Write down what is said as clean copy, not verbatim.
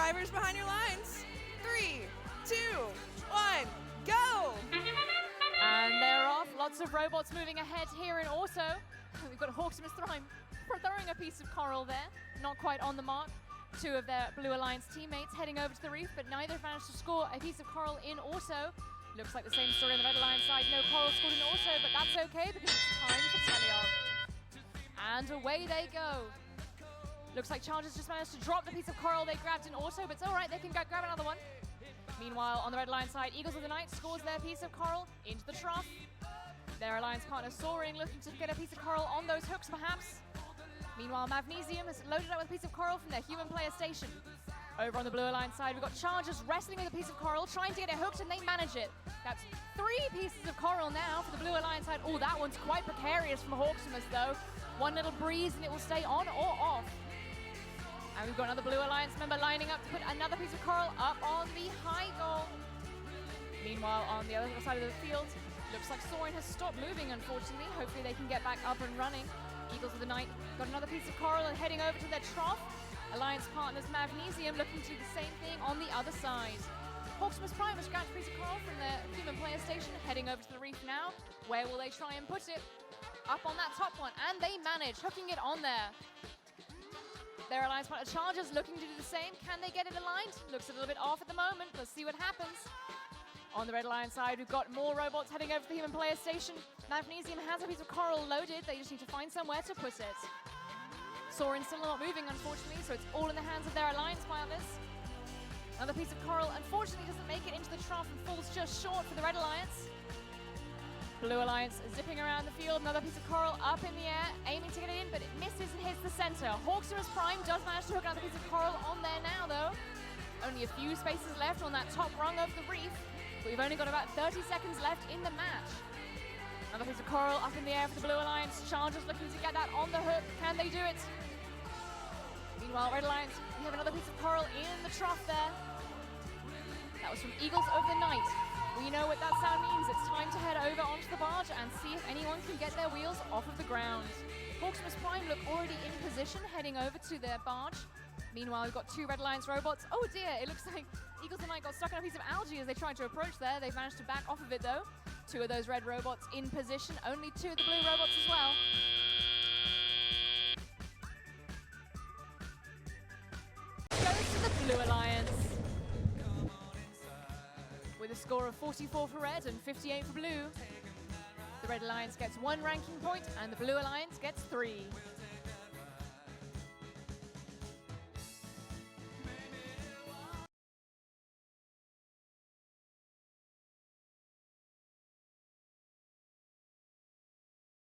drivers behind your lines. 3, 2, 1, go! And they're off. Lots of robots moving ahead here in auto. We've got Hawksimus throwing a piece of coral there. Not quite on the mark. Two of their Blue Alliance teammates heading over to the reef, but neither have managed to score a piece of coral in auto. Looks like the same story on the Red Alliance side. No coral scored in auto, but that's okay because it's time for Telion. And away they go. Looks like Chargers just managed to drop the piece of coral they grabbed in auto, but it's all right, they can grab another one. Meanwhile, on the Red Alliance side, Eagles of the Night scores their piece of coral into the trough. Their Alliance partner Soaring looking to get a piece of coral on those hooks, perhaps. Meanwhile, Magnesium has loaded up with a piece of coral from their human player station. Over on the Blue Alliance side, we've got Chargers wrestling with a piece of coral, trying to get it hooked, and they manage it. That's 3 pieces of coral now for the Blue Alliance side. Oh, that one's quite precarious from Hawksimus, though. One little breeze, and it will stay on or off. And we've got another Blue Alliance member lining up to put another piece of coral up on the high goal. Meanwhile, on the other side of the field, looks like Soaring has stopped moving, unfortunately. Hopefully they can get back up and running. Eagles of the Night got another piece of coral and heading over to their trough. Alliance partners Magnesium looking to do the same thing on the other side. Hawksimus Prime has grabbed a piece of coral from their human player station, heading over to the reef now. Where will they try and put it? Up on that top one, and they manage, hooking it on there. Their Alliance partner Chargers looking to do the same. Can they get it aligned? Looks a little bit off at the moment. Let's see what happens. On the Red Alliance side, we've got more robots heading over to the human player station. Magnesium has a piece of coral loaded. They just need to find somewhere to put it. Soaring still not moving, unfortunately, so it's all in the hands of their Alliance pilots. Another piece of coral, unfortunately, doesn't make it into the trough and falls just short for the Red Alliance. Blue Alliance zipping around the field. Another piece of coral up in the air, aiming to get it in, but it misses and hits the center. Hawksimus Prime does manage to hook another piece of coral on there now, though. Only a few spaces left on that top rung of the reef. But we've only got about 30 seconds left in the match. Another piece of coral up in the air for the Blue Alliance. Chargers looking to get that on the hook. Can they do it? Meanwhile, Red Alliance, we have another piece of coral in the trough there. That was from Eagles of the Night. We know what that sound means. It's time to head over onto the barge and see if anyone can get their wheels off of the ground. Hawksimus Prime look already in position, heading over to their barge. Meanwhile, we've got 2 Red Alliance robots. Oh dear, it looks like Eagles of the Night got stuck on a piece of algae as they tried to approach there. They've managed to back off of it though. 2 of those red robots in position, only 2 of the blue robots as well. Goes to the Blue Alliance. With a score of 44 for red and 58 for blue. The Red Alliance gets 1 ranking point and the Blue Alliance gets 3.